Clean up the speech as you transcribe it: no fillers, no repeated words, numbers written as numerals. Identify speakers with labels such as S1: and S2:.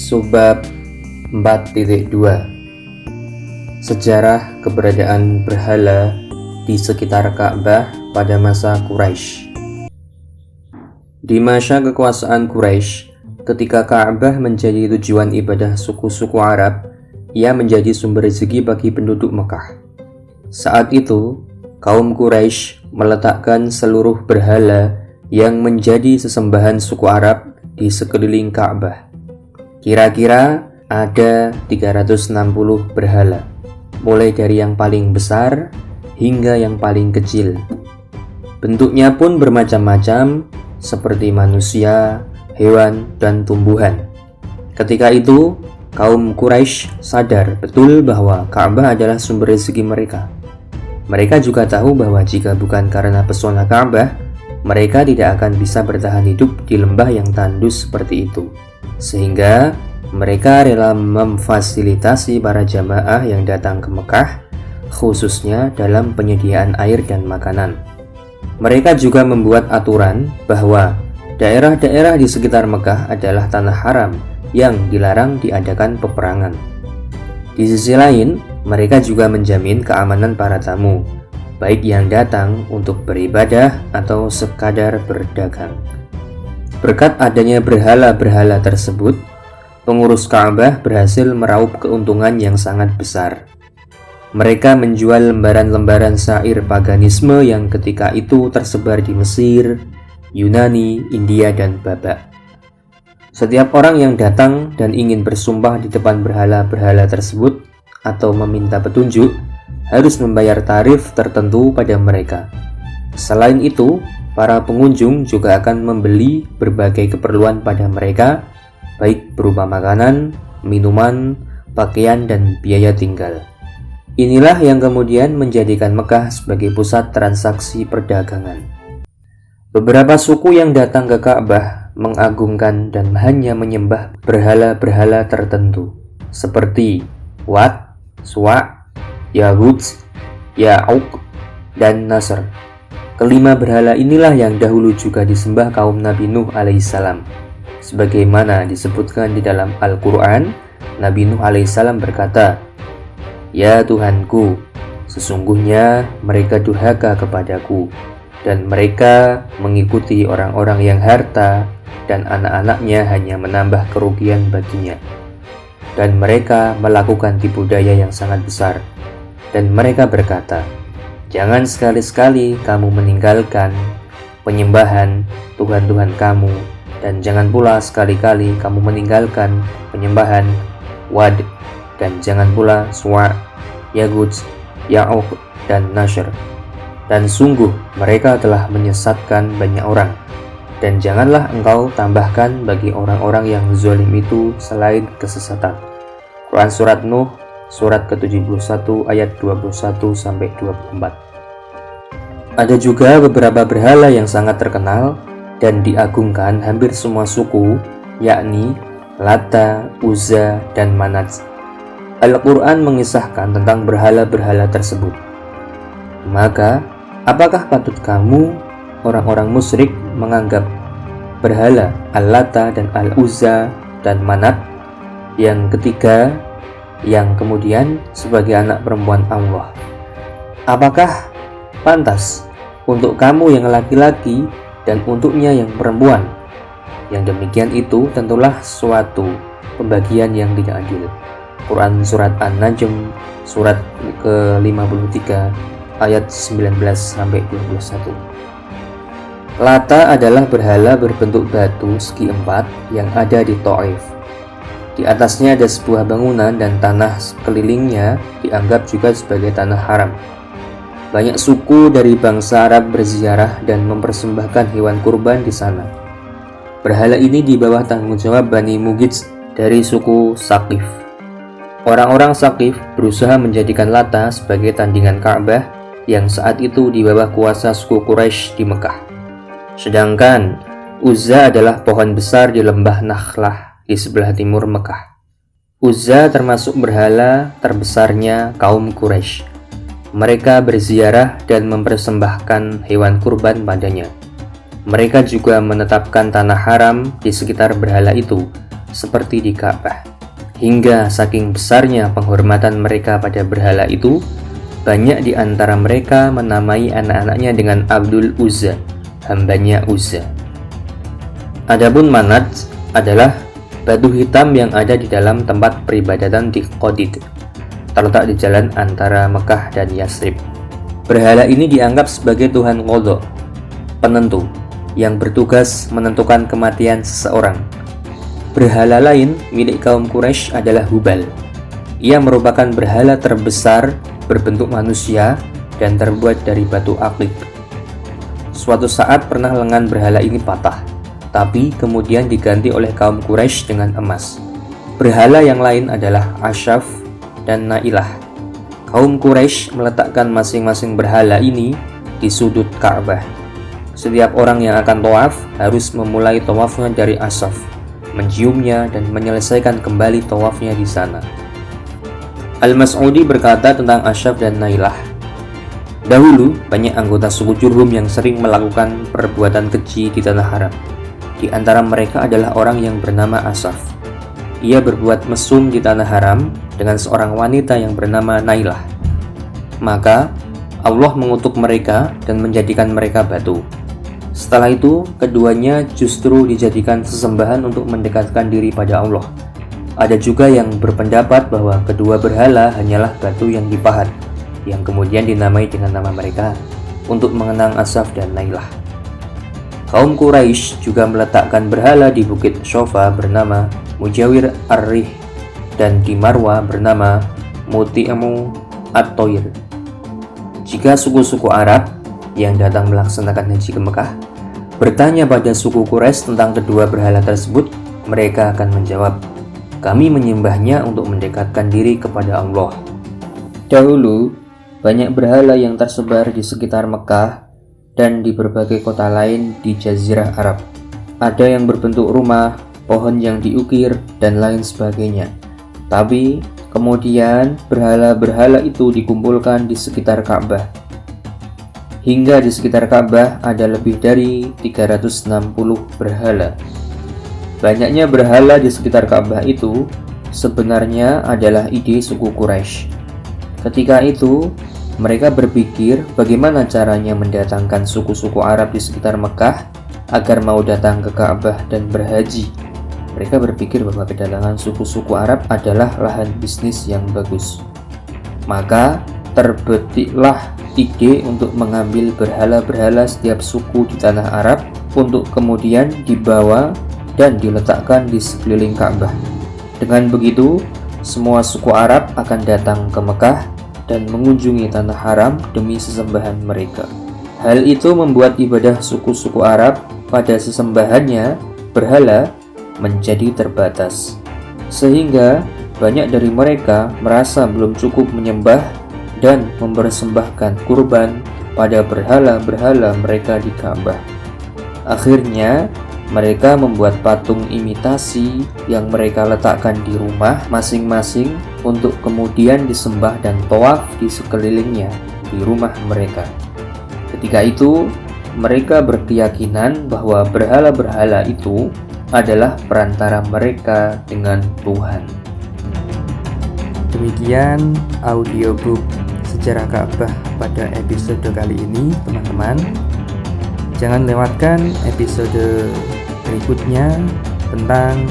S1: Subbab 4.2 Sejarah keberadaan berhala di sekitar Ka'bah pada masa Quraisy. Di masa kekuasaan Quraisy, ketika Ka'bah menjadi tujuan ibadah suku-suku Arab, ia menjadi sumber rezeki bagi penduduk Mekah. Saat itu, kaum Quraisy meletakkan seluruh berhala yang menjadi sesembahan suku Arab di sekeliling Ka'bah. Kira-kira ada 360 berhala, mulai dari yang paling besar hingga yang paling kecil. Bentuknya pun bermacam-macam, seperti manusia, hewan, dan tumbuhan. Ketika itu, kaum Quraisy sadar betul bahwa Ka'bah adalah sumber rezeki mereka. Mereka juga tahu bahwa jika bukan karena pesona Ka'bah, mereka tidak akan bisa bertahan hidup di lembah yang tandus seperti itu. Sehingga mereka rela memfasilitasi para jamaah yang datang ke Mekah, khususnya dalam penyediaan air dan makanan. Mereka juga membuat aturan bahwa daerah-daerah di sekitar Mekah adalah tanah haram yang dilarang diadakan peperangan. Di sisi lain, mereka juga menjamin keamanan para tamu, baik yang datang untuk beribadah atau sekadar berdagang. Berkat adanya berhala-berhala tersebut, pengurus Ka'bah berhasil meraup keuntungan yang sangat besar. Mereka menjual lembaran-lembaran syair paganisme yang ketika itu tersebar di Mesir, Yunani, India, dan Babak. Setiap orang yang datang dan ingin bersumpah di depan berhala-berhala tersebut atau meminta petunjuk harus membayar tarif tertentu pada mereka. Selain itu, para pengunjung juga akan membeli berbagai keperluan pada mereka, baik berupa makanan, minuman, pakaian, dan biaya tinggal. Inilah yang kemudian menjadikan Mekah sebagai pusat transaksi perdagangan. Beberapa suku yang datang ke Ka'bah mengagungkan dan hanya menyembah berhala-berhala tertentu, seperti Wat, Suwa, Yahud, Ya'uq, dan Nasr. Kelima berhala inilah yang dahulu juga disembah kaum Nabi Nuh alaihissalam. Sebagaimana disebutkan di dalam Al-Quran, Nabi Nuh alaihissalam berkata, "Ya Tuhanku, sesungguhnya mereka durhaka kepadaku, dan mereka mengikuti orang-orang yang harta dan anak-anaknya hanya menambah kerugian baginya. Dan mereka melakukan tipu daya yang sangat besar. Dan mereka berkata, jangan sekali-sekali kamu meninggalkan penyembahan Tuhan-Tuhan kamu, dan jangan pula sekali-kali kamu meninggalkan penyembahan Wad, dan jangan pula Suwa, Yagud, Ya'uq, dan Nasr. Dan sungguh mereka telah menyesatkan banyak orang. Dan janganlah engkau tambahkan bagi orang-orang yang zalim itu selain kesesatan." Quran Surat Nuh, Surat ke-71 ayat 21-24. Ada juga beberapa berhala yang sangat terkenal dan diagungkan hampir semua suku, yakni Lata, Uzza, dan Manat. Al-Quran mengisahkan tentang berhala-berhala tersebut. Maka, apakah patut kamu, orang-orang musyrik, menganggap berhala Al-Lata dan Al-Uzza dan Manat, yang ketiga, yang kemudian sebagai anak perempuan Allah? Apakah pantas untuk kamu yang laki-laki dan untuknya yang perempuan? Yang demikian itu tentulah suatu pembagian yang tidak adil. Quran Surat An-Najm, Surat ke-53 ayat 19-21. Lata adalah berhala berbentuk batu segi empat yang ada di Taif. Di atasnya ada sebuah bangunan dan tanah sekelilingnya dianggap juga sebagai tanah haram. Banyak suku dari bangsa Arab berziarah dan mempersembahkan hewan kurban di sana. Berhala ini di bawah tanggung jawab Bani Mughith dari suku Saqif. Orang-orang Saqif berusaha menjadikan Lata sebagai tandingan Ka'bah yang saat itu di bawah kuasa suku Quraisy di Mekah. Sedangkan Uzza adalah pohon besar di lembah Nakhlah di sebelah timur Mekah. Uzza termasuk berhala terbesarnya kaum Quraisy. Mereka berziarah dan mempersembahkan hewan kurban padanya. Mereka juga menetapkan tanah haram di sekitar berhala itu seperti di Ka'bah. Hingga saking besarnya penghormatan mereka pada berhala itu, banyak di antara mereka menamai anak-anaknya dengan Abdul Uzza, hambanya Uzza. Adapun Manat adalah batu hitam yang ada di dalam tempat peribadatan di Qadid, terletak di jalan antara Mekah dan Yasrib. Berhala ini dianggap sebagai Tuhan Qadha, penentu, yang bertugas menentukan kematian seseorang. Berhala lain milik kaum Quraisy adalah Hubal. Ia merupakan berhala terbesar berbentuk manusia dan terbuat dari batu akik. Suatu saat pernah lengan berhala ini patah, tapi kemudian diganti oleh kaum Quraisy dengan emas. Berhala yang lain adalah Asyaf dan Nailah. Kaum Quraisy meletakkan masing-masing berhala ini di sudut Ka'bah. Setiap orang yang akan tawaf harus memulai tawafnya dari Asyaf, menciumnya dan menyelesaikan kembali tawafnya di sana. Al-Mas'udi berkata tentang Asyaf dan Nailah, dahulu banyak anggota suku Jurhum yang sering melakukan perbuatan keji di tanah haram. Di antara mereka adalah orang yang bernama Asyaf. Ia berbuat mesum di tanah haram dengan seorang wanita yang bernama Nailah. Maka Allah mengutuk mereka dan menjadikan mereka batu. Setelah itu, keduanya justru dijadikan sesembahan untuk mendekatkan diri pada Allah. Ada juga yang berpendapat bahwa kedua berhala hanyalah batu yang dipahat, yang kemudian dinamai dengan nama mereka, untuk mengenang Asyaf dan Nailah. Kaum Quraisy juga meletakkan berhala di Bukit Shofa bernama Mujawir Ar-Rih dan di Marwa bernama Muti'mu At-Toir. Jika suku-suku Arab yang datang melaksanakan haji ke Mekah bertanya pada suku Quraisy tentang kedua berhala tersebut, mereka akan menjawab, kami menyembahnya untuk mendekatkan diri kepada Allah. Dahulu, banyak berhala yang tersebar di sekitar Mekah dan di berbagai kota lain di Jazirah Arab. Ada yang berbentuk rumah, pohon yang diukir, dan lain sebagainya. Tapi, kemudian berhala-berhala itu dikumpulkan di sekitar Ka'bah. Hingga di sekitar Ka'bah ada lebih dari 360 berhala. Banyaknya berhala di sekitar Ka'bah itu sebenarnya adalah ide suku Quraisy. Ketika itu, mereka berpikir bagaimana caranya mendatangkan suku-suku Arab di sekitar Mekah agar mau datang ke Ka'bah dan berhaji. Mereka berpikir bahwa kedatangan suku-suku Arab adalah lahan bisnis yang bagus. Maka terbetiklah ide untuk mengambil berhala-berhala setiap suku di tanah Arab untuk kemudian dibawa dan diletakkan di sekeliling Ka'bah. Dengan begitu, semua suku Arab akan datang ke Mekah dan mengunjungi tanah haram demi sesembahan mereka. Hal itu membuat ibadah suku-suku Arab pada sesembahannya berhala menjadi terbatas, sehingga banyak dari mereka merasa belum cukup menyembah dan mempersembahkan kurban pada berhala-berhala mereka di Ka'bah. Akhirnya, mereka membuat patung imitasi yang mereka letakkan di rumah masing-masing untuk kemudian disembah dan tawaf di sekelilingnya di rumah mereka. Ketika itu, mereka berkeyakinan bahwa berhala-berhala itu adalah perantara mereka dengan Tuhan. Demikian audiobook Sejarah Ka'bah pada episode kali ini, teman-teman. Jangan lewatkan episode berikutnya tentang